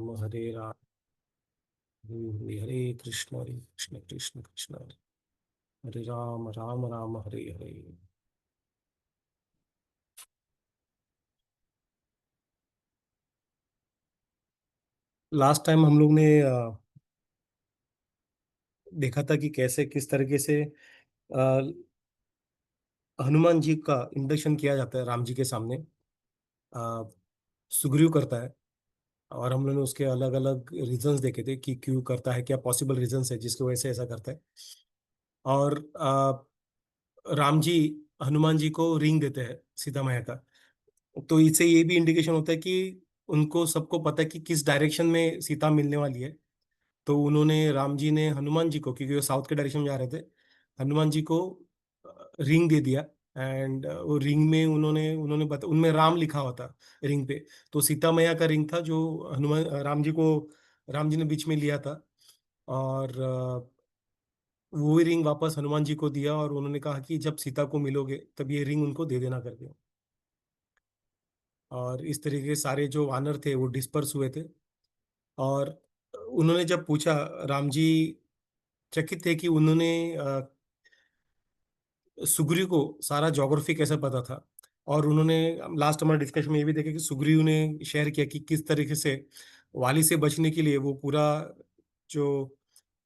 राम हरे कृष्ण कृष्ण कृष्ण हरे राम राम राम हरे हरे। Last time हम लोग ने देखा था कि कैसे किस तरीके से हनुमान जी का इंट्रोडक्शन किया जाता है राम जी के सामने। अ, सुग्रीव करता है और हम लोगों ने उसके अलग अलग रीजंस देखे थे कि क्यों करता है, क्या पॉसिबल रीजंस है जिसकी वजह से ऐसा करता है। और राम जी हनुमान जी को रिंग देते हैं सीता मैया का। तो इससे ये भी इंडिकेशन होता है कि उनको सबको पता है कि किस डायरेक्शन में सीता मिलने वाली है। तो उन्होंने राम जी ने हनुमान जी को, क्योंकि वो साउथ के डायरेक्शन में जा रहे थे, हनुमान जी को रिंग दे दिया। एंड वो रिंग में उन्होंने उन्होंने बता, उनमें राम लिखा हुआ था रिंग पे। तो सीता मैया का रिंग था जो हनुमान राम जी ने बीच में लिया था। और वो रिंग वापस हनुमान जी को दिया और उन्होंने कहा कि जब सीता को मिलोगे तब ये रिंग उनको दे देना करके। और इस तरीके के सारे जो वानर थे वो डिस्पर्स हुए थे। और उन्होंने जब पूछा, राम जी चकित थे कि उन्होंने सुग्रीव को सारा ज्योग्राफी कैसे पता था। और उन्होंने लास्ट हमारे डिस्कशन में ये भी देखा कि सुग्रीव ने शेयर किया कि किस तरीके से वाली से बचने के लिए वो पूरा जो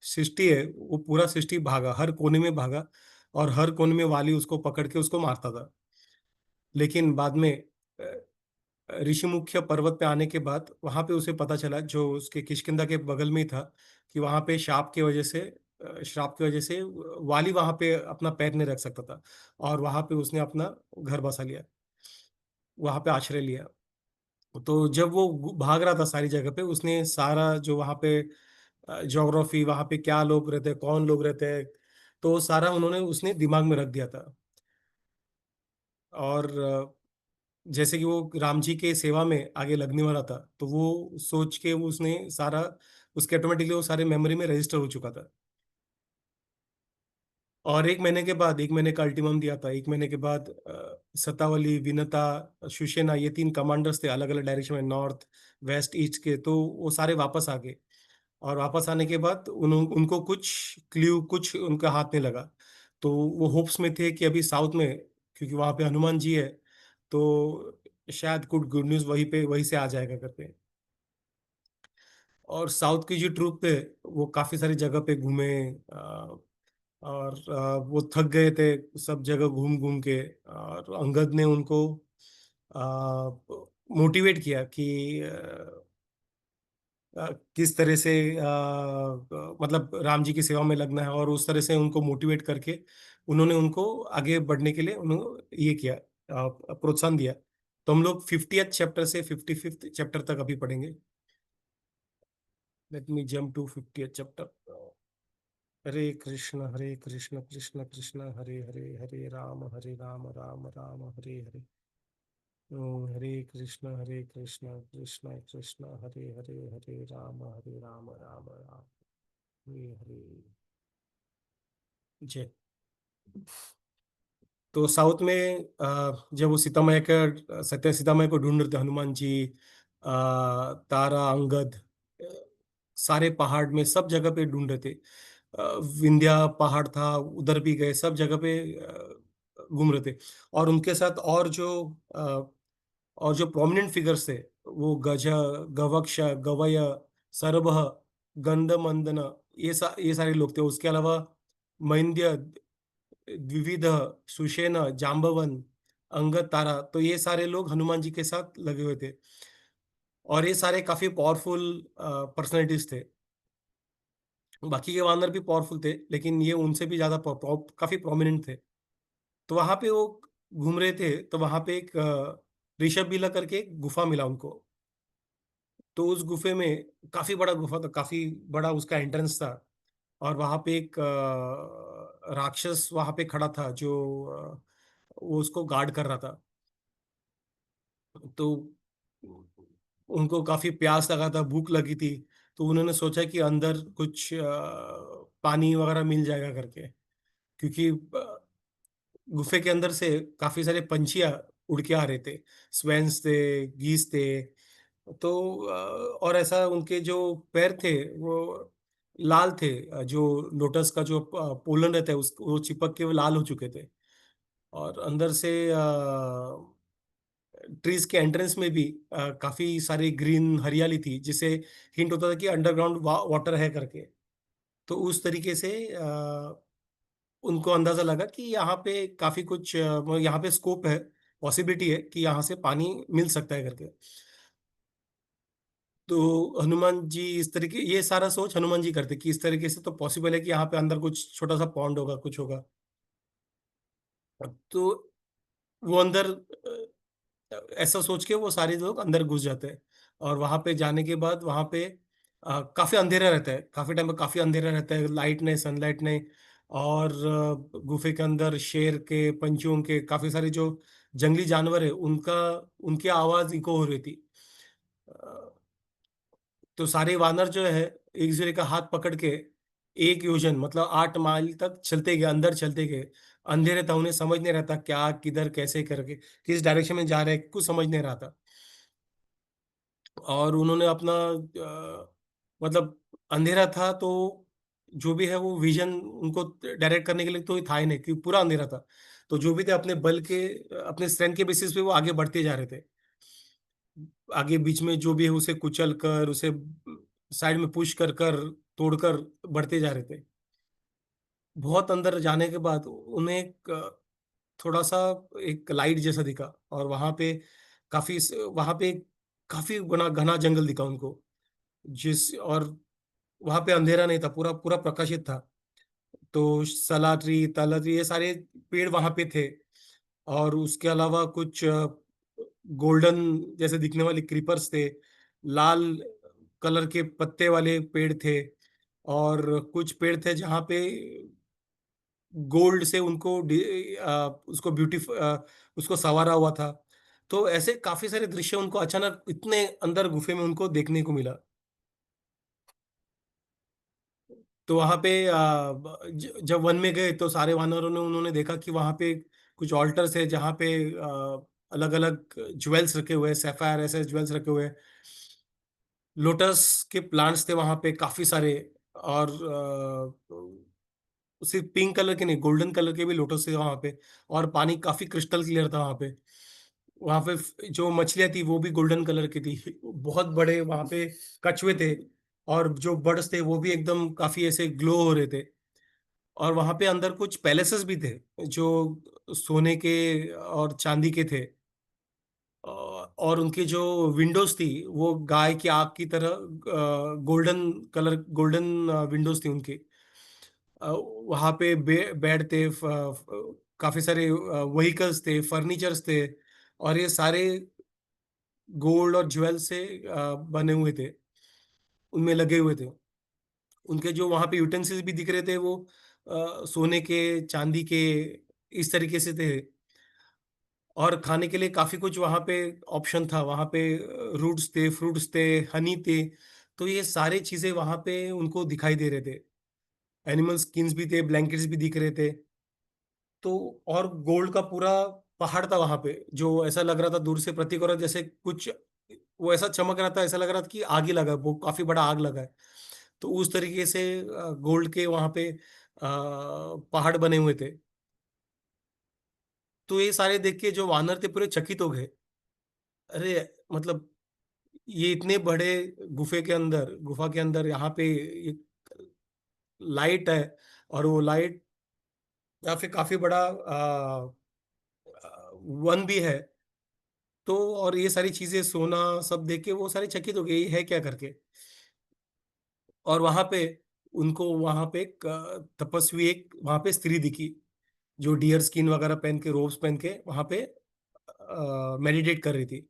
सृष्टि है वो पूरा सृष्टि भागा, हर कोने में भागा। और हर कोने में वाली उसको पकड़ के उसको मारता था। लेकिन बाद में ऋषिमुख्य पर्वत पे आने के बाद वहां पे उसे पता चला, जो उसके किष्किंधा के बगल में ही था, कि वहां पे श्राप की वजह से वाली वहां पे अपना पैर नहीं रख सकता था। और वहां पे उसने अपना घर बसा लिया, वहां पे आश्रय लिया। तो जब वो भाग रहा था सारी जगह पे, उसने सारा जो वहां पे ज्योग्राफी, वहां पे क्या लोग रहते हैं, कौन लोग रहते हैं, तो सारा उन्होंने उसने दिमाग में रख दिया था। और जैसे कि वो राम जी के सेवा में आगे लगने वाला था, तो वो सोच के वो उसने सारा, उसके ऑटोमेटिकली वो सारे मेमोरी में रजिस्टर हो चुका था। और एक महीने का अल्टीमम दिया था। एक महीने के बाद सतावली, विनता, सुशेना, ये तीन कमांडर्स थे अलग अलग डायरेक्शन में, नॉर्थ वेस्ट ईस्ट के। तो वो सारे वापस आ गए। और वापस आने के बाद उनको कुछ क्ल्यू, कुछ उनका हाथ में लगा। तो वो होप्स में थे कि अभी साउथ में, क्योंकि वहां पे हनुमान जी है, तो शायद कुछ गुड न्यूज वहीं से आ जाएगा करके। और साउथ की जो ट्रूप थे वो काफी सारी जगह पे घूमे। और वो थक गए थे सब जगह घूम घूम के। और अंगद ने उनको मोटिवेट किया कि किस तरह से मतलब राम जी की सेवा में लगना है। और उस तरह से उनको मोटिवेट करके उन्होंने उनको आगे बढ़ने के लिए उन्होंने ये किया, प्रोत्साहन दिया। तो हम लोग 50th चैप्टर से 55th चैप्टर तक अभी पढ़ेंगे। Let me jump to 50th chapter. Hare Krishna Krishna Krishna Hare Hare, Hare Ram Ram Ram Hare Hare. Hare Krishna Krishna Krishna Hare Hare, Hare Ram Ram Ram Hare Hare. जय। तो साउथ में जब वो सीता मैया का, सीता मैया को ढूंढ रहे थे हनुमान जी, तारा, अंगद, अ, सारे पहाड़ में सब जगह पे ढूंढ रहे थे। विंध्या पहाड़ था, उधर भी गए, सब जगह पे घूम रहे थे। और उनके साथ और जो प्रोमिनेंट फिगर्स थे, वो गज, गवक्ष, गवय, सरभ, गंधमंदन, ये सारे लोग थे। उसके अलावा मैंद्य, द्विविध, सुषेण, जाम्बवन, अंगद, तारा, तो ये सारे लोग हनुमान जी के साथ लगे हुए थे। और ये सारे काफी पावरफुल पर्सनैलिटीज थे। बाकी के वानर भी पावरफुल थे, लेकिन ये उनसे भी ज्यादा काफी प्रोमिनेंट थे। तो वहां पे वो घूम रहे थे, तो वहां पे एक ऋषभ बिला करके एक गुफा मिला उनको। तो उस गुफे में, काफी बड़ा गुफा था, काफी बड़ा उसका एंट्रेंस था। और वहां पे एक राक्षस वहां पे खड़ा था जो वो उसको गार्ड कर रहा था। तो उनको काफी प्यास लगा था, भूख लगी थी। तो उन्होंने सोचा कि अंदर कुछ पानी वगैरह मिल जाएगा करके, क्योंकि गुफे के अंदर से काफी सारे पंछियां उड़ के आ रहे थे। स्वेन्स थे, गीस थे, तो और ऐसा उनके जो पैर थे वो लाल थे, जो लोटस का जो पोलन रहता है उस वो चिपक के वो लाल हो चुके थे। और अंदर से ट्रीज के एंट्रेंस में भी काफी सारी ग्रीन हरियाली थी, जिससे हिंट होता था कि अंडरग्राउंड वाटर है करके। तो उस तरीके से उनको अंदाजा लगा कि यहाँ पे काफी कुछ यहाँ पे स्कोप है, पॉसिबिलिटी है कि यहाँ से पानी मिल सकता है करके। तो हनुमान जी इस तरीके, ये सारा सोच हनुमान जी करते कि इस तरीके से तो पॉसिबल है कि यहाँ पे अंदर कुछ छोटा सा पॉन्ड होगा, कुछ होगा। तो वो अंदर ऐसा सोच के वो सारे लोग अंदर घुस जाते हैं। और वहां पे जाने के बाद वहां पे काफी अंधेरा रहता है, काफी टाइम में काफी अंधेरा रहता है, लाइट नहीं, सनलाइट नहीं। और गुफे के अंदर शेर के, पंछियों के, काफी सारे जो जंगली जानवर है उनका, उनकी आवाज इको हो रही थी। तो सारे वानर जो है एक दूसरे का हाथ पकड़ के 1 योजन मतलब 8 माइल तक चलते गए, अंदर चलते गए। अंधेरे था, उन्हें समझ नहीं रहा था क्या, किधर, कैसे करके, किस डायरेक्शन में जा रहे हैं, कुछ समझ नहीं रहा था। और उन्होंने अपना मतलब अंधेरा था तो जो भी है वो विजन उनको डायरेक्ट करने के लिए तो था ही नहीं, क्योंकि पूरा अंधेरा था। तो जो भी थे अपने बल के, अपने स्ट्रेंथ के बेसिस पे वो आगे बढ़ते जा रहे थे। आगे बीच में जो भी है उसे कुचल कर, उसे साइड में पुश कर कर, तोड़कर बढ़ते जा रहे थे। बहुत अंदर जाने के बाद उन्हें एक थोड़ा सा एक लाइट जैसा दिखा। और वहां पे काफी घना घना जंगल दिखा उनको। जिस और वहां पे अंधेरा नहीं था, पूरा पूरा प्रकाशित था। तो सला ट्री, ताला ट्री, ये सारे पेड़ वहां पे थे। और उसके अलावा कुछ गोल्डन जैसे दिखने वाले क्रीपर्स थे, लाल कलर के पत्ते वाले पेड़ थे। और कुछ पेड़ थे जहाँ पे गोल्ड से उसको उसको संवारा हुआ था। तो ऐसे काफी सारे दृश्य उनको अचानक इतने अंदर गुफे में उनको देखने को मिला। तो वहां पे जब वन में गए तो सारे वानरों ने उन्होंने देखा कि वहां पे कुछ ऑल्टर्स है जहाँ पे अलग अलग ज्वेल्स रखे हुए हैं, सैफायर ऐसे ज्वेल्स रखे हुए हैं। लोटस के प्लांट्स थे वहां पे काफी सारे। और सिर्फ पिंक कलर के नहीं, गोल्डन कलर के भी लोटस थे वहां पे। और पानी काफी क्रिस्टल क्लियर था वहां पे। वहां पे जो मछलियां थी वो भी गोल्डन कलर की थी, बहुत बड़े वहां पे कछुए थे। और जो बर्ड्स थे वो भी एकदम काफी ऐसे ग्लो हो रहे थे। और वहां पे अंदर कुछ पैलेसेस भी थे जो सोने के और चांदी के थे। और उनकी जो विंडोज थी वो गाय की आंख की तरह गोल्डन कलर, गोल्डन विंडोज थी उनकी। वहां पे बेड थे, काफी सारे व्हीकल्स थे, फर्नीचर्स थे। और ये सारे गोल्ड और ज्वेल से बने हुए थे, उनमें लगे हुए थे। उनके जो वहां पे यूटेंसिल्स भी दिख रहे थे वो सोने के, चांदी के, इस तरीके से थे। और खाने के लिए काफी कुछ वहां पे ऑप्शन था। वहां पे रूट्स थे, फ्रूट्स थे, हनी थे। तो ये सारी चीजें वहां पे उनको दिखाई दे रहे थे। एनिमल स्किन्स भी थे, ब्लैंकेट्स भी दिख रहे थे। तो और गोल्ड का पूरा पहाड़ था वहां पे, जो ऐसा लग रहा था दूर से प्रतीक हो रहा जैसे कुछ, वो ऐसा चमक रहा था, ऐसा लग रहा था कि आग ही लगा है, वो काफी बड़ा आग लगा है। तो उस तरीके से गोल्ड के वहां पे पहाड़ बने हुए थे। तो ये सारे देख के जो वानर थे पूरे चकित हो गए। अरे मतलब ये इतने बड़े गुफा के अंदर यहाँ पे ये लाइट है। और वो लाइट या फिर काफी बड़ा वन भी है। तो और ये सारी चीजें, सोना, सब देख के वो सारे चकित हो गए, ये है क्या करके। और वहां पे उनको वहां पे एक तपस्वी, एक वहां पे स्त्री दिखी जो डियर स्किन वगैरह पहन के, रोब्स पहन के वहां पे मेडिटेट कर रही थी।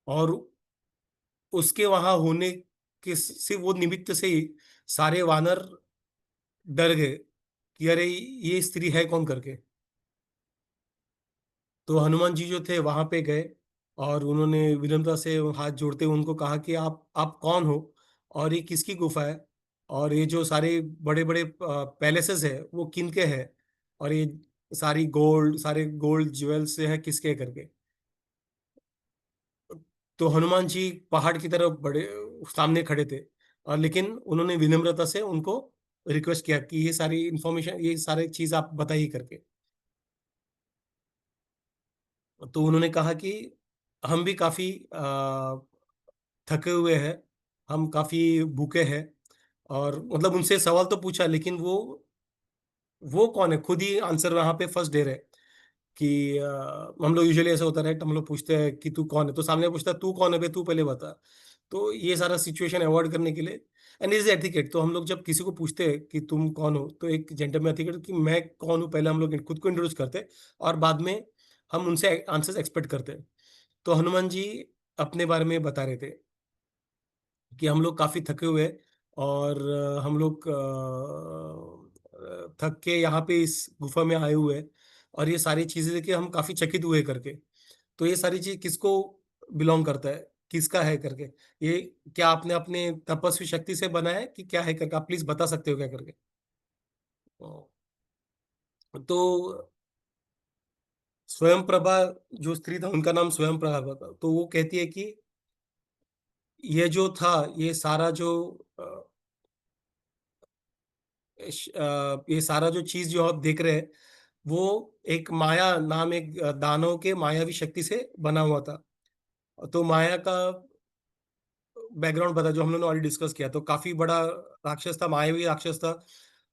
और उसके वहां होने के से वो निमित्त से ही सारे वानर डर गए कि अरे ये स्त्री है कौन करके। तो हनुमान जी जो थे वहां पे गए और उन्होंने विनम्रता से हाथ जोड़ते हुए उनको कहा कि आप कौन हो, और ये किसकी गुफा है, और ये जो सारे बड़े बड़े पैलेसेस है वो किनके हैं, और ये सारे गोल्ड ज्वेल्स से है किसके करके। तो हनुमान जी पहाड़ की तरफ बड़े सामने खड़े थे, और लेकिन उन्होंने विनम्रता से उनको रिक्वेस्ट किया कि ये सारी इंफॉर्मेशन, ये सारी चीज़ आप बताइए करके। तो उन्होंने कहा कि हम भी काफ़ी थके हुए हैं, हम काफ़ी भूखे हैं, और मतलब उनसे सवाल तो पूछा, लेकिन वो कौन है? खुद ही आंसर वहाँ पे फर्स्ट दे रहे हैं कि हम लोग यूजुअली ऐसा होता है राइट, हम लोग पूछते हैं कि तू कौन है? तो सामने पूछता है तू कौन है बे? तू पहले बता। तो ये सारा सिचुएशन अवॉइड करने के लिए, एंड इज़ एटिकेट, तो हम लोग जब किसी को पूछते हैं कि तुम कौन हो? तो एक जेंटलमैन एटिकेट कि मैं कौन हूँ? पहले हम लोग खुद को इंट्रोड्यूस करते हैं, और बाद में हम उनसे आंसर्स एक्सपेक्ट करते हैं। तो हनुमान जी अपने बारे में बता रहे थे कि हम लोग काफ़ी थके हुए हैं, और हम लोग थक के यहाँ पे इस गुफ़ा में आए हुए हैं, और ये सारी चीज़ें देख के हम काफ़ी चकित हुए करके। तो ये सारी चीज़ किसको बिलॉन्ग करता है? किसका है करके? ये क्या आपने अपने तपस्वी शक्ति से बना है कि क्या है करके? आप प्लीज़ बता सकते हो क्या करके? तो स्वयं प्रभा जो स्त्री था, उनका नाम स्वयं प्रभा था। तो वो कहती है कि ये जो था, ये सारा जो ये सारा जो चीज़ जो आप देख रहे हैं, वो एक माया नाम एक दानव के मायावी शक्ति से बना हुआ था। तो माया का बैकग्राउंड बता, जो हम लोगों ने ऑलरेडी डिस्कस किया, तो काफ़ी बड़ा राक्षस था, मायावी राक्षस था,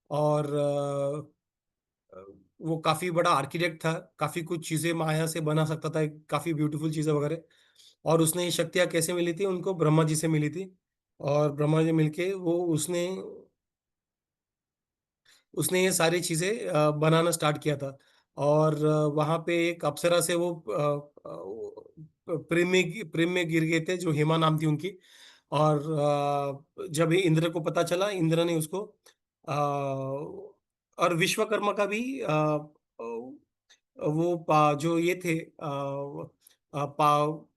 और अ, वो काफ़ी बड़ा आर्किटेक्ट था, काफ़ी कुछ चीज़ें माया से बना सकता था, काफ़ी ब्यूटीफुल चीज़ें वगैरह। और उसने ये शक्तियाँ कैसे मिली थी? उनको ब्रह्मा जी से मिली थी, और ब्रह्मा जी मिलके वो उसने उसने ये सारी चीज़ें बनाना स्टार्ट किया था। और वहाँ पे एक अप्सरा से वो प्रेम में गिर गए थे, जो हेमा नाम थी उनकी। और जब ये इंद्र को पता चला, इंद्र ने उसको और विश्वकर्मा का भी वो जो ये थे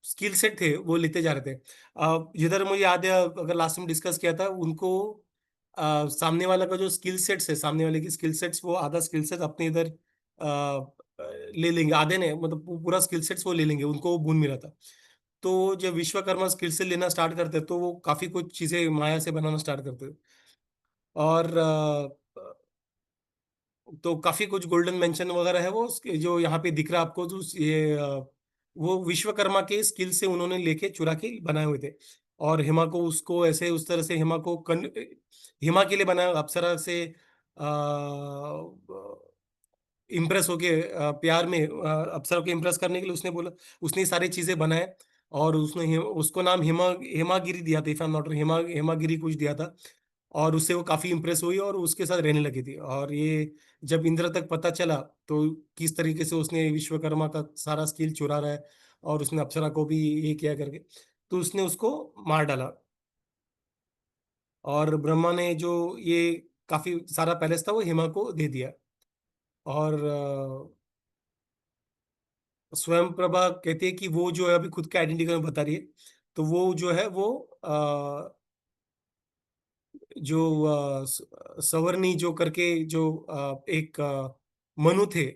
स्किल सेट थे, वो लेते जा रहे थे। जिधर मुझे याद है, अगर लास्ट में डिस्कस किया था उनको, सामने वाला का जो स्किल सेट्स है, सामने वाले की स्किल सेट्स, वो आधा स्किल सेट अपने इधर ले लेंगे, आधे ने मतलब पूरा स्किल सेट्स वो ले लेंगे, उनको वो गुण मिला था। तो जब विश्वकर्मा स्किल से लेना स्टार्ट करते हैं, तो वो काफी कुछ चीजें माया से बनाना स्टार्ट करते हैं। और तो काफी कुछ गोल्डन मेंशन वगैरह है, वो जो यहाँ पे दिख रहा है आपको, जो ये वो विश्वकर्मा के स्किल से उन्होंने लेके चुरा के बनाए हुए थे। और हिमा को उसको ऐसे उस तरह से हिमा के लिए बनाया, अप्सरा से इम्प्रेस होके प्यार में अप्सरा को इम्प्रेस करने के लिए उसने बोला, उसने ये सारी चीजें बनाए। और उसने उसको नाम हेमागिरी दिया था, इफ आई एम नॉट, हेमागिरी कुछ दिया था। और उससे वो काफी इम्प्रेस हुई और उसके साथ रहने लगी थी। और ये जब इंद्र तक पता चला, तो किस तरीके से उसने विश्वकर्मा का सारा स्किल चुरा रहा है, और उसने अप्सरा को भी ये किया करके, तो उसने उसको मार डाला। और ब्रह्मा ने जो ये काफी सारा पैलेस था, वो हेमा को दे दिया। और स्वयं प्रभा कहती है कि वो जो है अभी खुद का आइडेंटिटी में बता रही है। तो वो जो है वो जो सवर्णी जो करके जो एक मनु थे,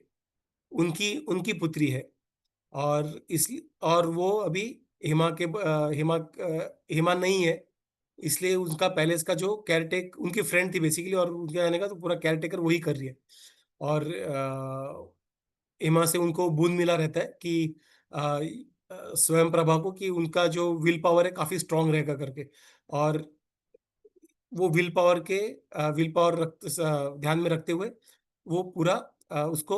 उनकी उनकी पुत्री है। और इस और वो अभी हिमा नहीं है, इसलिए उनका पैलेस का जो केयरटेक उनकी फ्रेंड थी बेसिकली, और उनके आने का तो पूरा केयरटेकर वही कर रही है। और हिमा से उनको बूंद मिला रहता है कि स्वयं प्रभा को, कि उनका जो विल पावर है काफी स्ट्रांग रहेगा करके। और वो विल पावर ध्यान में रखते हुए वो पूरा उसको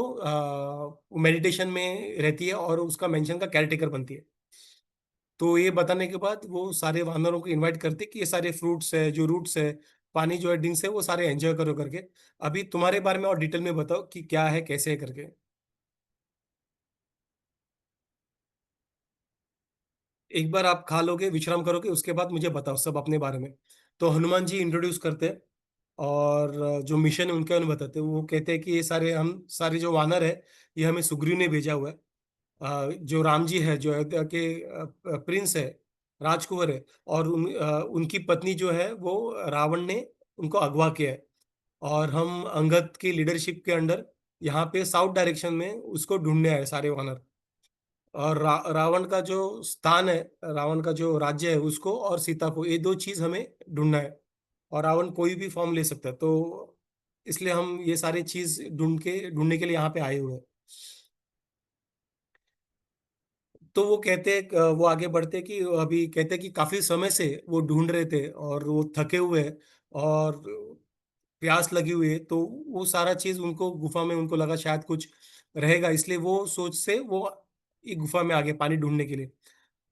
मेडिटेशन में रहती है, और उसका मेंशन का केयरटेकर बनती है। तो ये बताने के बाद वो सारे वानरों को इनवाइट करते कि ये सारे फ्रूट्स है, जो रूट्स है, पानी जो है, ड्रिंक्स है, वो सारे एंजॉय करो करके। अभी तुम्हारे बारे में और डिटेल में बताओ कि क्या है, कैसे है करके। एक बार आप खा लोगे, विश्राम करोगे, उसके बाद मुझे बताओ सब अपने बारे में। तो हनुमान जी इंट्रोड्यूस करते हैं, और जो मिशन है उनके बारे में बताते हैं। वो कहते हैं कि ये सारे जो वानर है, ये हमें सुग्रीव ने भेजा हुआ है। जो राम जी है, जो अयोध्या के प्रिंस है, राजकुंवर है, और उनकी पत्नी जो है वो रावण ने उनको अगवा किया है। और हम अंगद की लीडरशिप के अंडर यहाँ पे साउथ डायरेक्शन में उसको ढूंढने आए सारे वानर। और रावण का जो स्थान है, रावण का जो राज्य है उसको और सीता को, ये दो चीज हमें ढूंढना है। और रावण कोई भी फॉर्म ले सकता है, तो इसलिए हम ये सारी चीज ढूंढने के लिए यहाँ पे आए हुए हैं। तो वो कहते हैं, वो आगे बढ़ते हैं कि अभी कहते हैं कि काफी समय से वो ढूंढ रहे थे और वो थके हुए हैं और प्यास लगी हुई है, तो वो सारा चीज उनको गुफा में उनको लगा शायद कुछ रहेगा, इसलिए वो सोच से वो एक गुफा में आ गए पानी ढूंढने के लिए।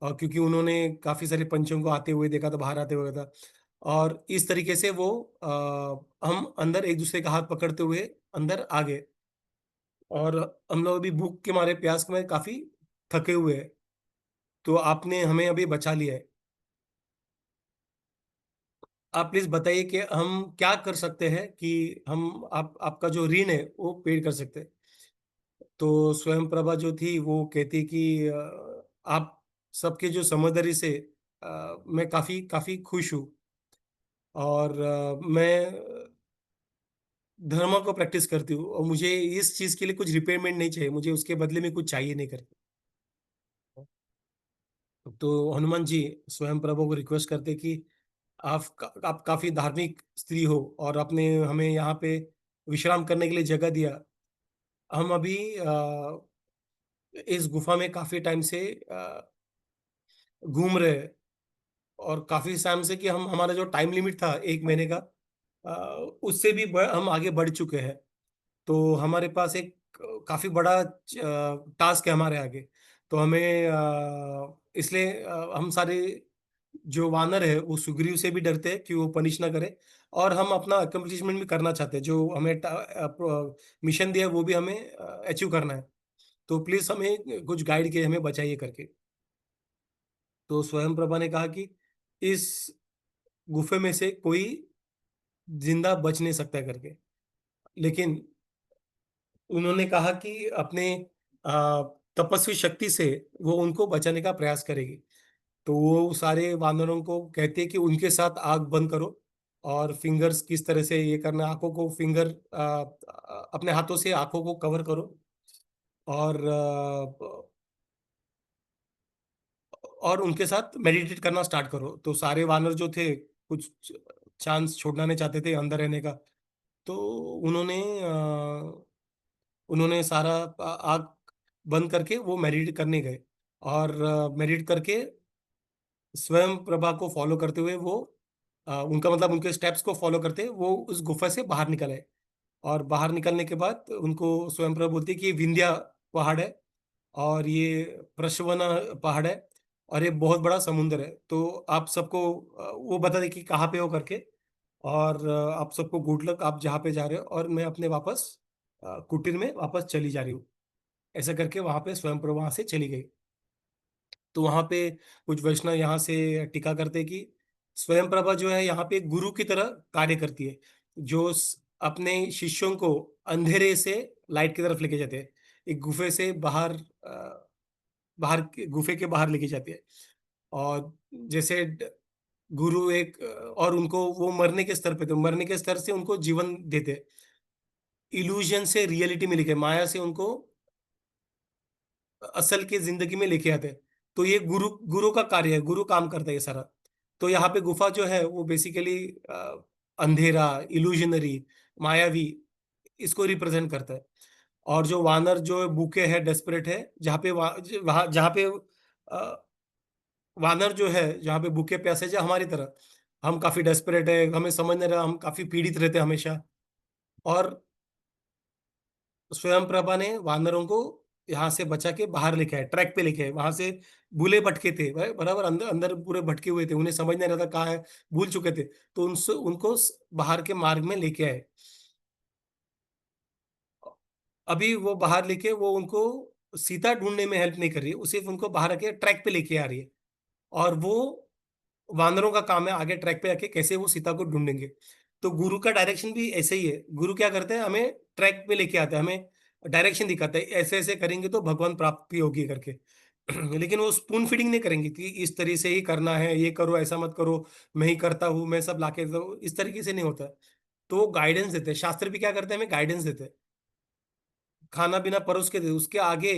और क्योंकि उन्होंने काफी सारे पंछियों को आते हुए देखा था, बाहर आते हुए था। और इस तरीके से वो हम अंदर एक दूसरे का हाथ पकड़ते हुए अंदर आ गए। और हम लोग अभी भूख के मारे, प्यास के मारे काफी थके हुए हैं, तो आपने हमें अभी बचा लिया है। आप प्लीज बताइए कि हम क्या कर सकते हैं कि हम आपका जो ऋण है वो पेड कर सकते हैं। तो स्वयं प्रभा जो थी वो कहती कि आप सबके जो समझदारी से मैं काफी काफी खुश हूँ। और मैं धर्म को प्रैक्टिस करती हूँ और मुझे इस चीज के लिए कुछ रिपेयरमेंट नहीं चाहिए, मुझे उसके बदले में कुछ चाहिए नहीं करके। तो हनुमान जी स्वयं प्रभु को रिक्वेस्ट करते कि आप काफी धार्मिक स्त्री हो और आपने हमें यहाँ पे विश्राम करने के लिए जगह दिया। हम अभी इस गुफा में काफी टाइम से घूम रहे हैं, और काफी टाइम से कि हम हमारा जो टाइम लिमिट था 1 महीने का, उससे भी हम आगे बढ़ चुके हैं। तो हमारे पास एक काफी बड़ा टास्क है हमारे आगे। तो हमें इसलिए हम सारे जो वानर है वो सुग्रीव से भी डरते हैं कि वो पनिश ना करे। और हम अपना अकम्प्लिशमेंट भी करना चाहते हैं, जो हमें मिशन दिया है वो भी हमें अचीव करना है। तो प्लीज हमें कुछ गाइड किए, हमें बचाइए करके। तो स्वयं प्रभा ने कहा कि इस गुफे में से कोई जिंदा बच नहीं सकता है करके। लेकिन उन्होंने कहा कि अपने आ, तपस्वी शक्ति से वो उनको बचाने का प्रयास करेगी। तो वो सारे वानरों को कहते हैं कि उनके साथ आग बंद करो, और फिंगर्स किस तरह से ये करना, आंखों को अपने हाथों से आंखों को कवर करो। और और उनके साथ मेडिटेट करना स्टार्ट करो। तो सारे वानर जो थे कुछ चांस छोड़ना नहीं चाहते थे अंदर रहने का। तो उन्होंने उन्होंने सारा आग बंद करके वो मेडिटेट करने गए। और मेडिटेट करके स्वयं प्रभा को फॉलो करते हुए वो उनका मतलब उनके स्टेप्स को फॉलो करते वो उस गुफा से बाहर निकल आए। और बाहर निकलने के बाद उनको स्वयं प्रभा बोलती है कि ये विंध्या पहाड़ है, और ये प्रशवना पहाड़ है, और ये बहुत बड़ा समुद्र है। तो आप सबको वो बता दे कि कहाँ पे हो करके। और आप सबको गुड लक, आप जहाँ पे जा रहे हो, और मैं अपने वापस कुटीर में वापस चली जा रही हूँ। ऐसा करके वहां पे स्वयं प्रभा वहां से चली गई। तो वहां पे कुछ वैष्णव यहाँ से टीका करते कि स्वयं प्रभा जो है यहाँ पे एक गुरु की तरह कार्य करती है, जो अपने शिष्यों को अंधेरे से लाइट की तरफ लेके जाते हैं। एक गुफे से बाहर गुफे के बाहर लेके जाती है। और जैसे गुरु एक और उनको वो मरने के स्तर पे थे, मरने के स्तर से उनको जीवन देते, इल्यूजन से रियलिटी में लेके, माया से उनको असल के जिंदगी में लेके आते हैं। तो ये गुरु गुरु का कार्य है, गुरु काम करता है ये सारा। तो यहाँ पे गुफा जो है वो बेसिकली अंधेरा, इल्यूजनरी, मायावी, इसको रिप्रेजेंट करता है। और जो वानर जो भूखे है, डेस्परेट है, वहां जहाँ पे वानर जो है जहाँ पे भूखे प्यासे जो हमारी तरह, हम काफी डेस्परेट है, हमें समझ नहीं रहा, हम काफी पीड़ित रहते हैं हमेशा। और स्वयं प्रभा ने वानरों को यहाँ से बचा के बाहर लेके आए, ट्रैक पे लेके आए। वहां से भूले भटके थे भाई, बराबर अंदर अंदर पूरे भटके हुए थे, उन्हें समझ नहीं रहा था कहाँ है, भूल चुके थे। तो उनसे उनको बाहर के मार्ग में लेके आए। अभी वो बाहर लेके वो उनको सीता ढूंढने में हेल्प नहीं कर रही है, वो सिर्फ उनको बाहर आके ट्रैक पे लेके आ रही है। और वो वानरों का काम है आगे ट्रैक पे आके कैसे वो सीता को ढूंढेंगे। तो गुरु का डायरेक्शन भी ऐसे ही है, गुरु क्या करते हैं, हमें ट्रैक पे लेके आते हैं, हमें डायरेक्शन दिखाते हैं, ऐसे ऐसे करेंगे तो भगवान प्राप्ति होगी करके। लेकिन वो स्पून फीडिंग नहीं करेंगे कि इस तरीके से ही करना है, ये करो, ऐसा मत करो, मैं ही करता हूँ, मैं सब लाके देता हूँ, इस तरीके से नहीं होता। तो वो गाइडेंस देते हैं, शास्त्र भी क्या करते हैं, हमें गाइडेंस देते हैं, खाना पीना परोस के दे उसके आगे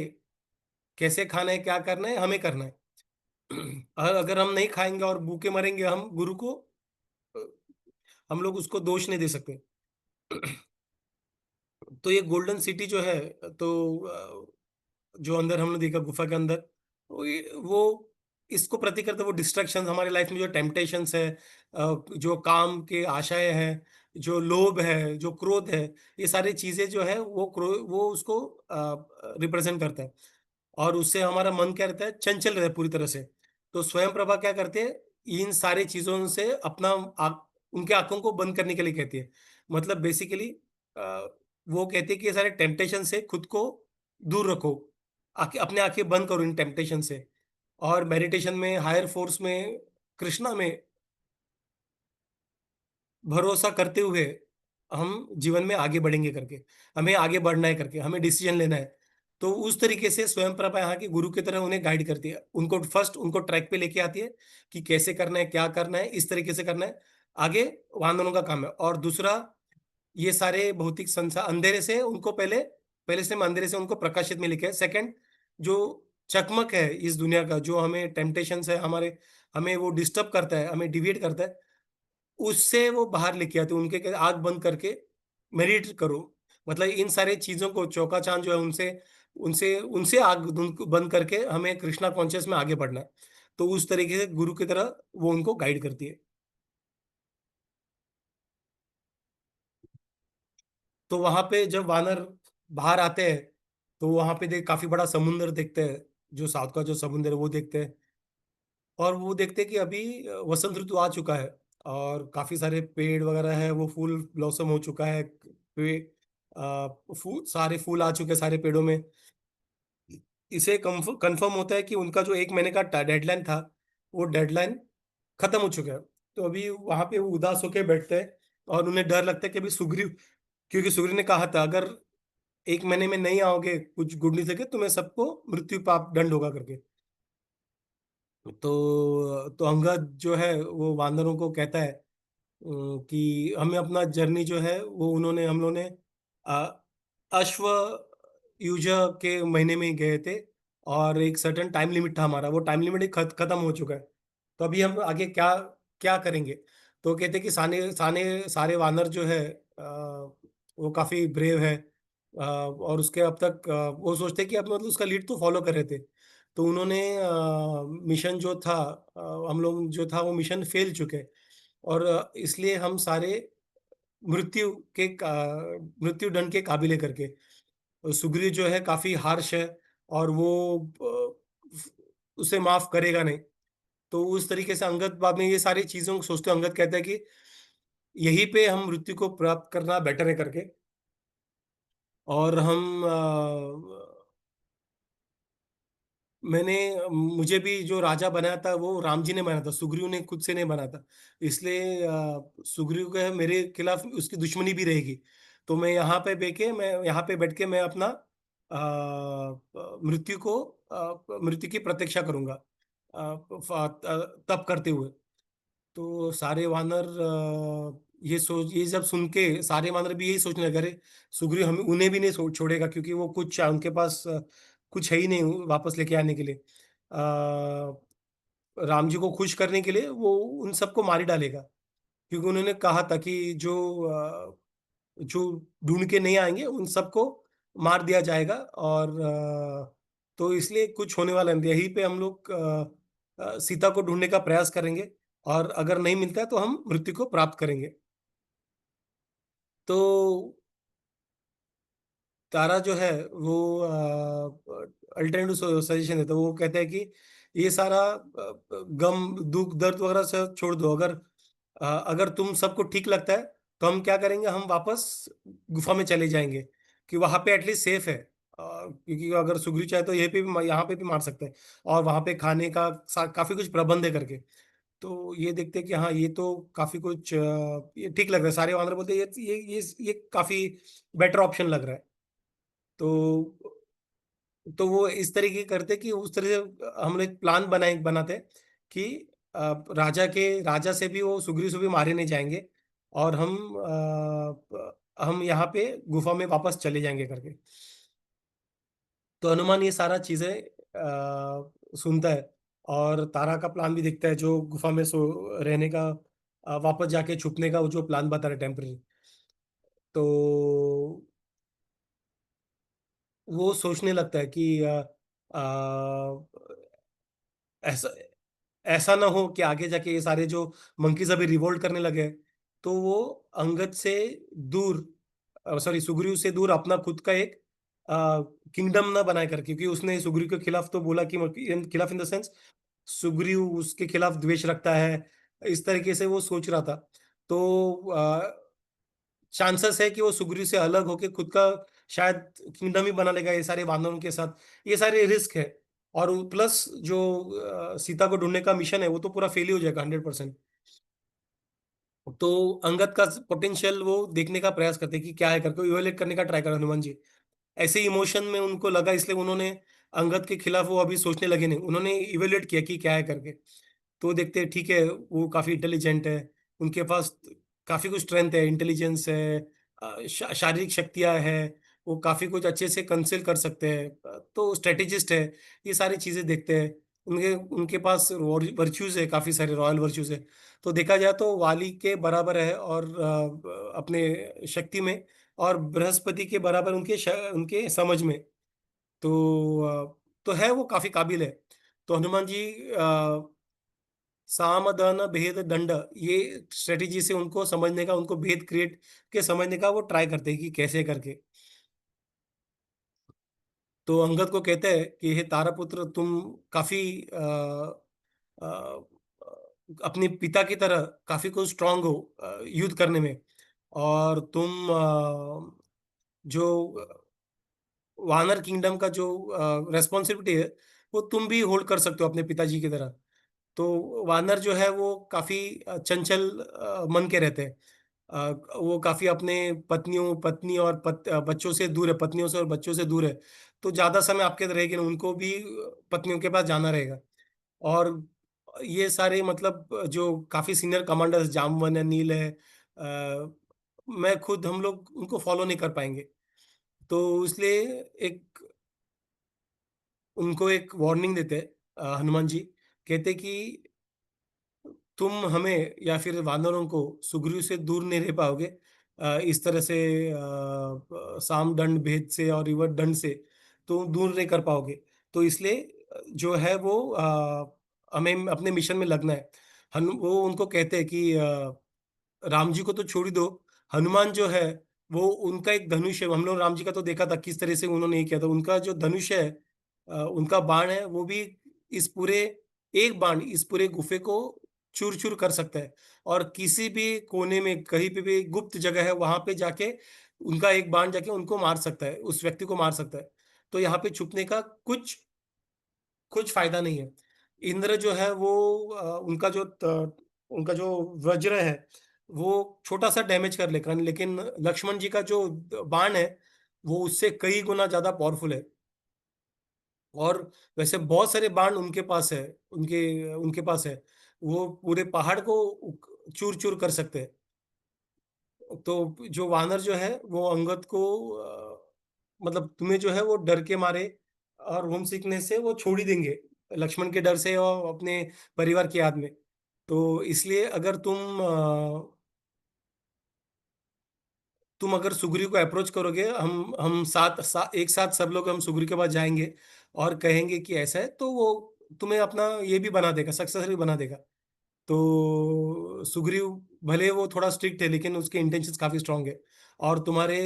कैसे खाना है, क्या करना है, हमें करना है। अगर हम नहीं खाएँगे और भूखे मरेंगे, हम गुरु को अ, हम लोग उसको दोष नहीं दे सकते। तो ये गोल्डन सिटी जो है, तो जो अंदर हमने देखा गुफा के अंदर, वो इसको प्रतीक करता है। वो डिस्ट्रैक्शंस हमारे लाइफ में, जो टेम्पटेशंस है, जो काम के आशाएँ हैं, जो लोभ है, जो क्रोध है, ये सारी चीज़ें जो है वो उसको रिप्रेज़ेंट करता है। और उससे हमारा मन क्या रहता है, चंचल रहता है पूरी तरह से। तो स्वयं प्रभा क्या करते हैं, इन सारी चीज़ों से अपना आँख उनकी आँखों को बंद करने के लिए कहती है। मतलब बेसिकली अ, वो कहती है कि ये सारे टेम्पटेशन से खुद को दूर रखो। अपनी आँखें बंद करो इन टेम्पटेशन से, और मेडिटेशन में, हायर फ़ोर्स में, कृष्णा में भरोसा करते हुए हम जीवन में आगे बढ़ेंगे करके, हमें आगे बढ़ना है करके, हमें डिसीज़न लेना है। तो उस तरीके से स्वयं प्रभा यहाँ की गुरु की तरह उन्हें गाइड करती है। उनको ट्रैक पे लेके आती है कि कैसे करना है, क्या करना है, इस तरीके से करना है। आगे वानरों का काम है। और दूसरा, ये सारे भौतिक संसार अंधेरे से उनको पहले से हम अंधेरे से उनको प्रकाशित में लेके आए। सेकंड, जो चकमक है इस दुनिया का, जो हमें टेम्पटेशंस है हमारे, हमें वो डिस्टर्ब करता है, हमें डिविएट करता है, उससे वो बाहर लेके आते हैं। उनके कहते आँख बंद करके मेडिटेट करो। मतलब इन सारी चीज़ों को, चौका-चाँद जो है उनसे उनसे उनसे आँख बंद करके हमें कृष्णा कॉन्शियस में आगे बढ़ना है। तो उस तरीके से गुरु की तरह वो उनको गाइड करती है। तो वहाँ पे जब वानर बाहर आते हैं, तो वहाँ पे काफ़ी बड़ा समुद्र देखते हैं, जो साउथ का जो समुद्र है वो देखते हैं। और वो देखते हैं कि अभी वसंत ऋतु आ चुका है, और काफ़ी सारे पेड़ वगैरह हैं, वो फूल ब्लॉसम हो चुका है। फूल, सारे फूल आ चुके हैं सारे पेड़ों में। इसे कन्फर्म होता है कि उनका जो 1 महीने का डेडलाइन था, वो डेडलाइन खत्म हो चुका है। तो अभी वहाँ पे वो उदास होके बैठते हैं, और उन्हें डर लगता है कि अभी सुग्रीव, क्योंकि सुग्रीव ने कहा था, अगर 1 महीने में नहीं आओगे, कुछ गुड नहीं सके, तुम्हें सबको मृत्यु पाप दंड होगा करके। तो अंगद जो है वो वानरों को कहता है कि हमें अपना जर्नी जो है वो उन्होंने हम लोगों ने अ, अश्व युज के महीने में ही गए थे, और एक सर्टेन टाइम लिमिट था हमारा, वो टाइम लिमिट खत्म हो चुका है। तो अभी हम आगे क्या क्या करेंगे? तो कहते हैं कि साने साने सारे वानर जो है वो काफी ब्रेव है, और उसके अब तक वो सोचते हैं कि अब मतलब उसका लीड तो फॉलो कर रहे थे। तो उन्होंने मिशन जो था, हम लोग जो था वो मिशन फेल चुके, और इसलिए हम सारे मृत्यु मृत्यु दंड के काबिल है करके। सुग्रीव जो है काफ़ी हार्श है, और वो उसे माफ़ करेगा नहीं। तो उस तरीके से अंगद बाद में ये सारी चीज़ों को सोचते हुए अंगद कहता है कि यहीं पे हम मृत्यु को प्राप्त करना बेटर है करके। और हम मुझे भी जो राजा बनाया था वो राम जी ने बनाया था, सुग्रीव ने खुद से नहीं बनाया था। इसलिए सुग्रीव का मेरे खिलाफ उसकी दुश्मनी भी रहेगी। तो मैं यहाँ पे बैठ के मैं अपना मृत्यु की प्रतीक्षा करूँगा, तप करते हुए। तो सारे वानर ये जब सुन के सारे वानर भी यही सोचने लगे, अरे सुग्रीव हमें उन्हें भी नहीं छोड़ेगा, क्योंकि वो कुछ उनके पास कुछ है ही नहीं वापस लेके आने के लिए। राम जी को खुश करने के लिए वो उन सबको मार ही डालेगा, क्योंकि उन्होंने कहा था कि जो ढूंढ के नहीं आएंगे उन सबको मार दिया जाएगा। और तो इसलिए कुछ होने वाला नहीं, यहीं पे हम लोग सीता को ढूंढने का प्रयास करेंगे, और अगर नहीं मिलता है तो हम मृत्यु को प्राप्त करेंगे। तो तारा जो है वो अल्टरनेटिव सजेशन देता है। वो कहता है कि ये सारा गम, दुःख, दर्द वगैरह सब छोड़ दो। अगर तुम सबको ठीक लगता है, तो हम क्या करेंगे, हम वापस गुफा में चले जाएँगे, कि वहाँ पे एटलीस्ट सेफ है। क्योंकि अगर सुग्रीव चाहे तो यहाँ पे भी मार सकते हैं, और वहाँ पे खाने का काफ़ी कुछ प्रबंध है करके। तो ये देखते हैं कि हाँ, ये तो काफ़ी कुछ ये ठीक लग रहा है। सारे वानर बोलते हैं ये काफ़ी बेटर ऑप्शन लग रहा है। तो वो इस तरीके करते कि उस तरह से हम लोग एक प्लान बनाते हैं कि राजा से भी, वो सुग्रीव से भी मारे नहीं जाएँगे, और हम यहाँ पे गुफ़ा में वापस चले जाएँगे करके। तो हनुमान ये सारा चीज़ें सुनता है और तारा का प्लान भी दिखता है, जो गुफा में सो रहने का, वापस जाके छुपने का वो जो प्लान बता रहे टेम्पररी। तो वो सोचने लगता है कि ऐसा ऐसा ना हो कि आगे जाके ये सारे जो मंकीज अभी रिवोल्ट करने लगे, तो वो अंगद से दूर, सॉरी, सुग्रीव से दूर अपना खुद का एक किंगडम ना बनाए कर, क्योंकि उसने सुग्रीव के खिलाफ तो बोला कि खिलाफ इन द सेंस सुग्रीव उसके खिलाफ द्वेष रखता है, इस तरीके से वो सोच रहा था। तो चांसेस है कि वो सुग्रीव से अलग होके खुद का शायद किंगडम ही बना लेगा ये सारे वानरों के साथ। ये सारे रिस्क है। और प्लस जो सीता को ढूंढने का मिशन है वो तो पूरा फेल ही हो जाएगा 100%। तो अंगद का पोटेंशियल वो देखने का प्रयास करते हैं कि क्या है करके इवेलुएट करने का ट्राई कर हनुमान जी। ऐसे इमोशन में उनको लगा, इसलिए उन्होंने अंगद के खिलाफ वो अभी सोचने लगे नहीं, उन्होंने इवेलुएट किया कि क्या है करके। तो देखते हैं ठीक है, वो काफी इंटेलिजेंट है, उनके पास काफी कुछ स्ट्रेंथ है, इंटेलिजेंस है, शारीरिक शक्तियां हैं, वो काफी कुछ अच्छे से कंसील कर सकते हैं, तो स्ट्रेटेजिस्ट है। ये सारी चीजें देखते हैं। उनके उनके पास वर्च्यूज है, काफी सारे रॉयल वर्च्यूज है। तो देखा जाए तो वाली के बराबर है, और अपने शक्ति में, और बृहस्पति के बराबर उनके समझ में। तो तो है, वो काफी काबिल है। तो हनुमान जी साम दान भेद दंड, ये स्ट्रेटेजी से उनको समझने का, उनको भेद क्रिएट के समझने का वो ट्राई करते हैं कि कैसे करके। तो अंगद को कहते हैं कि हे तारापुत्र, तुम काफी अ, अपने पिता की तरह काफी कुछ स्ट्रांग हो युद्ध करने में, और तुम जो वानर किंगडम का जो रेस्पॉन्सिबिलिटी है वो तुम भी होल्ड कर सकते हो अपने पिताजी की तरह। तो वानर जो है वो काफी चंचल मन के रहते हैं। वो काफी अपने पत्नी और बच्चों से दूर है, पत्नियों से और बच्चों से दूर है। तो ज्यादा समय आपके रहेगी ना, उनको भी पत्नियों के पास जाना रहेगा। और ये सारे मतलब जो काफी सीनियर कमांडर्स, जामवन है, नील है, मैं खुद, हम लोग उनको फॉलो नहीं कर पाएंगे। तो इसलिए एक उनको एक वार्निंग देते हैं, हनुमान जी कहते कि तुम हमें या फिर वानरों को सुग्रीव से दूर नहीं रह पाओगे, इस तरह से साम दंड भेद से और रिवर दंड से तो दूर नहीं कर पाओगे। तो इसलिए जो है वो हमें अपने मिशन में लगना है। वो उनको कहते हैं कि राम जी को तो छोड़ ही दो, हनुमान जो है वो उनका एक धनुष है, हम लोग राम जी का तो देखा था किस तरह से उन्होंने ये किया था, उनका जो धनुष है, उनका बाण है, वो भी इस पूरे एक बाण इस पूरे गुफे को चूर चूर कर सकता है। और किसी भी कोने में कहीं पे भी गुप्त जगह है वहां पे जाके उनका एक बाण जाके उनको मार सकता है, उस व्यक्ति को मार सकता है। तो यहाँ पे छुपने का कुछ कुछ फायदा नहीं है। इंद्र जो है वो उनका जो वज्र है वो छोटा सा डैमेज कर लेगा, लेकिन लक्ष्मण जी का जो बाण है वो उससे कई गुना ज्यादा पावरफुल है। और वैसे बहुत सारे बाण उनके पास है, उनके उनके पास है, वो पूरे पहाड़ को चूर चूर कर सकते हैं। तो जो वानर जो है वो अंगद को मतलब तुम्हें जो है वो डर के मारे और होम सिकनेस से वो छोड़ ही देंगे, लक्ष्मण के डर से और अपने परिवार की याद में। तो इसलिए अगर तुम अगर सुग्रीव को अप्रोच करोगे, हम एक साथ सब लोग हम सुग्रीव के पास जाएंगे और कहेंगे कि ऐसा है, तो वो तुम्हें अपना ये भी बना देगा, सक्सेसर भी बना देगा। तो सुग्रीव भले वो थोड़ा स्ट्रिक्ट है लेकिन उसके इंटेंशंस काफी स्ट्रांग है। और तुम्हारे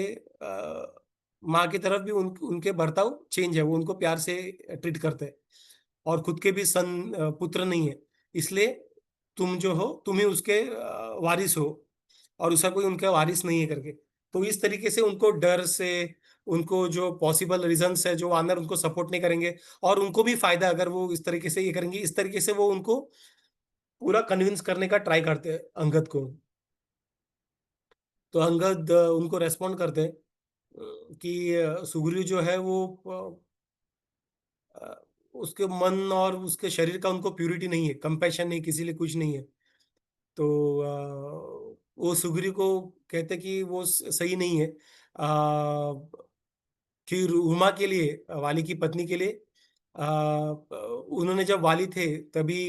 माँ की तरफ भी उनके बर्ताव चेंज है, वो उनको प्यार से ट्रीट करते हैं। और खुद के भी पुत्र नहीं है, इसलिए तुम जो हो तुम ही उसके वारिस हो, और उसका कोई उनका वारिस नहीं है करके। तो इस तरीके से उनको डर से, उनको जो पॉसिबल रीजंस है जो वानर उनको सपोर्ट नहीं करेंगे, और उनको भी फायदा अगर वो इस तरीके से ये करेंगे, इस तरीके से वो उनको पूरा कन्विंस करने का ट्राई करते हैं अंगद को। तो अंगद उनको रेस्पॉन्ड करते हैं कि सुग्रीव जो है वो उसके मन और उसके शरीर का उनको प्यूरिटी नहीं है, कंपैशन नहीं, किसी लिए कुछ नहीं है। तो वो सुग्रीव को कहते कि वो सही नहीं है, कि रूमा के लिए, वाली की पत्नी के लिए उन्होंने जब वाली थे तभी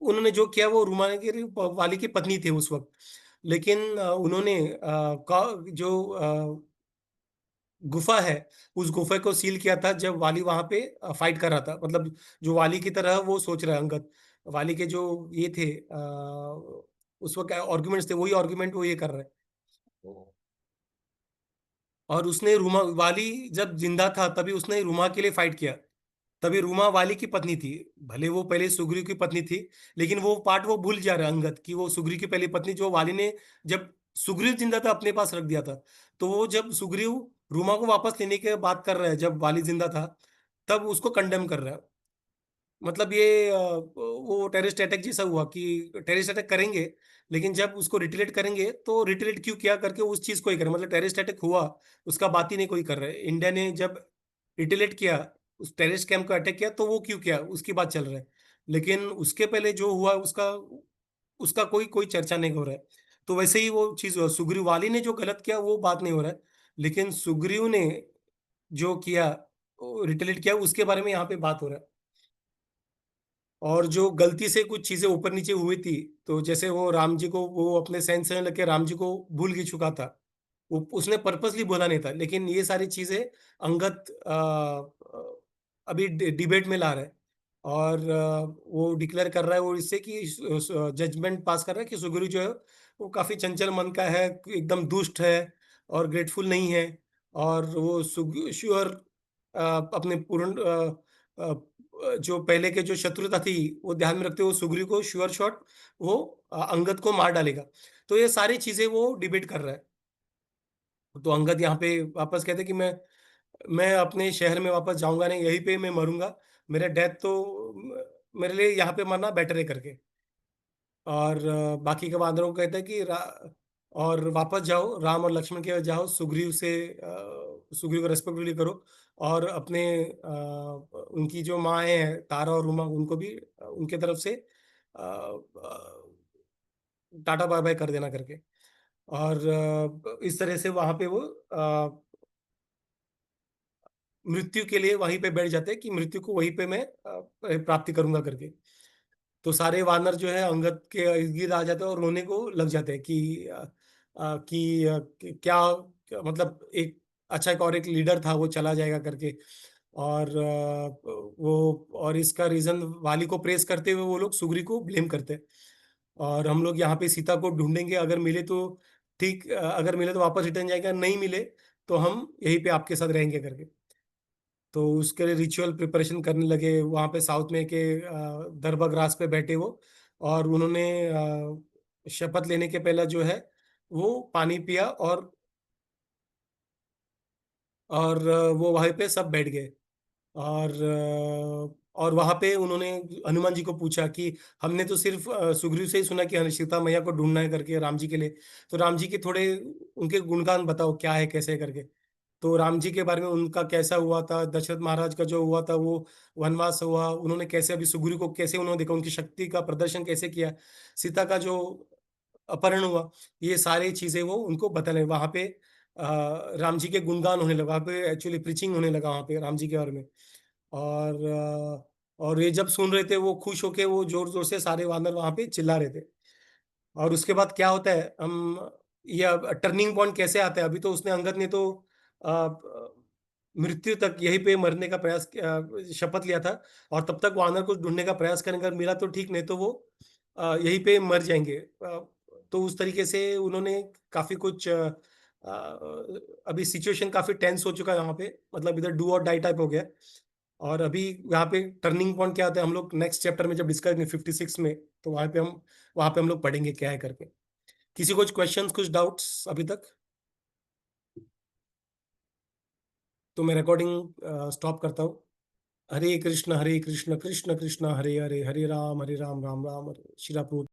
उन्होंने जो किया वो रुमागिरी वाली की पत्नी थे उस वक्त। लेकिन उन्होंने जो गुफा है, उस गुफा को सील किया था जब वाली वहां पे फाइट कर रहा था। मतलब जो वाली की तरह वो सोच रहा है अंगद, वाली के जो ये थे उस वक्त आर्गुमेंट्स थे, वही आर्गुमेंट वो ये कर रहे हैं। और उसने रूमा वाली जब जिंदा था तभी उसने रूमा के लिए फाइट किया। तभी रूमा वाली की पत्नी थी। भले वो पहले सुग्रीव की पत्नी थी, लेकिन वो पार्ट वो भूल जा रहा है अंगद कि वो सुग्रीव की पहली पत्नी, जो वाली ने जब सुग्रीव जिंदा था अपने पास रख दिया था। तो वो जब सुग्रीव रूमा को वापस लेने की बात कर रहा है जब वाली जिंदा था, तब उसको कंडेम कर रहा है। मतलब ये वो टेररिस्ट अटैक जैसा हुआ कि टेररिस्ट अटैक करेंगे, लेकिन जब उसको रिटेलिएट करेंगे तो रिटेलिएट क्यों किया करके उस चीज को ही करें। मतलब टेररिस्ट अटैक हुआ, उसका बात ही नहीं कोई कर रहा है। इंडिया ने जब रिटेलिएट किया, उस टेररिस्ट कैंप को अटैक किया, तो वो क्यों किया उसकी बात चल रहा है। लेकिन उसके पहले जो हुआ उसका उसका कोई कोई चर्चा नहीं हो रहा है। तो वैसे ही वो चीज हुआ, सुग्रीव वाली ने जो गलत किया वो बात नहीं हो रहा है, लेकिन सुग्रीव ने जो किया, रिटेलिएट किया, उसके बारे में यहाँ पे बात हो रहा है। और जो गलती से कुछ चीजें ऊपर नीचे हुई थी, तो जैसे वो राम जी को वो अपने सेंस में लेके राम जी को भूल ही चुका था। वो उसने पर्पसली बोला नहीं था, लेकिन ये सारी चीजें अंगद अभी डिबेट में ला रहा है। और वो डिक्लेयर कर रहा है वो इससे कि जजमेंट पास कर रहा है कि सुग्रीव जो है वो काफी चंचल मन का है, एकदम दुष्ट है और ग्रेटफुल नहीं है। और वो श्योर अपने पूर्ण जो पहले के जो शत्रुता थी वो ध्यान में रखते हुए वो सुग्रीव को श्योर शॉट वो अंगद को मार डालेगा। तो ये सारी चीजें वो डिबेट कर रहा है। तो अंगद यहाँ पे वापस कहते कि मैं अपने शहर में वापस जाऊंगा नहीं, यहीं पे मैं मरूंगा। मेरा डेथ तो मेरे लिए यहाँ पे मरना बेटर है करके। और बाकी के बांदरों को कहते हैं कि और वापस जाओ, राम और लक्ष्मण के जाओ, सुग्रीव से सुग्रीव को रेस्पेक्टफुली करो। और अपने उनकी जो माएँ हैं तारा और रूमा, उनको भी उनके तरफ से टाटा बाय बाय कर देना करके। और इस तरह से वहां पे वो मृत्यु के लिए वहीं पे बैठ जाते हैं कि मृत्यु को वहीं पे मैं प्राप्ति करूंगा करके। तो सारे वानर जो है अंगद के इर्द गिर्द आ जाते हैं और रोने को लग जाते हैं कि कि क्या मतलब एक अच्छा एक और एक लीडर था वो चला जाएगा करके। और वो और इसका रीजन वाली को प्रेस करते हुए वो लोग सुग्री को ब्लेम करते हैं। और हम लोग यहाँ पे सीता को ढूंढेंगे, अगर मिले तो ठीक, अगर मिले तो वापस रिटर्न जाएगा, नहीं मिले तो हम यहीं पे आपके साथ रहेंगे करके। तो उसके लिए रिचुअल प्रिपरेशन करने लगे वहां पे साउथ में के दरबा ग्रास पे बैठे वो। और उन्होंने शपथ लेने के पहला जो है वो पानी पिया। और वो वहीं पे सब बैठ गए। और वहां पे उन्होंने हनुमान जी को पूछा कि हमने तो सिर्फ सुग्रीव से ही सुना कि सीता मैया को ढूंढना है करके राम जी के लिए। तो राम जी के थोड़े उनके गुणगान बताओ क्या है कैसे है करके। तो राम जी के बारे में उनका कैसा हुआ था, दशरथ महाराज का जो हुआ था वो वनवास हुआ, उन्होंने कैसे अभी सुग्रीव को कैसे उन्होंने देखा, उनकी शक्ति का प्रदर्शन कैसे किया, सीता का जो अपहरण हुआ, ये सारी चीजें वो उनको बताने वहां पे राम जी के गुणगान होने लगा वहां पे, एक्चुअली प्रीचिंग होने लगा वहां पे राम जी के बारे में। और और ये जब सुन रहे थे वो खुश होके वो जोर जोर से सारे वानर वहां पे चिल्ला रहे थे। और उसके बाद क्या होता है, हम ये टर्निंग पॉइंट कैसे आता है, अभी तो उसने अंगद ने तो मृत्यु तक यहीं पे मरने का प्रयास शपथ लिया था। और तब तक वानर को ढूंढने का प्रयास करेंगे, अगर मिला तो ठीक, नहीं तो वो यहीं पे मर जाएंगे। तो उस तरीके से उन्होंने काफी कुछ अभी सिचुएशन काफी टेंस हो चुका है यहाँ पे, मतलब इधर डू और डाई टाइप हो गया। और अभी यहाँ पे टर्निंग पॉइंट क्या आता है हम लोग नेक्स्ट चैप्टर में जब डिस्कस करेंगे 56 में, तो वहां पे हम लोग पढ़ेंगे क्या है करके। किसी कुछ क्वेश्चंस कुछ डाउट्स अभी तक? तो मैं रिकॉर्डिंग स्टॉप करता हूँ। हरे कृष्ण कृष्ण कृष्ण हरे हरे, हरे राम राम राम हरे श्री राम।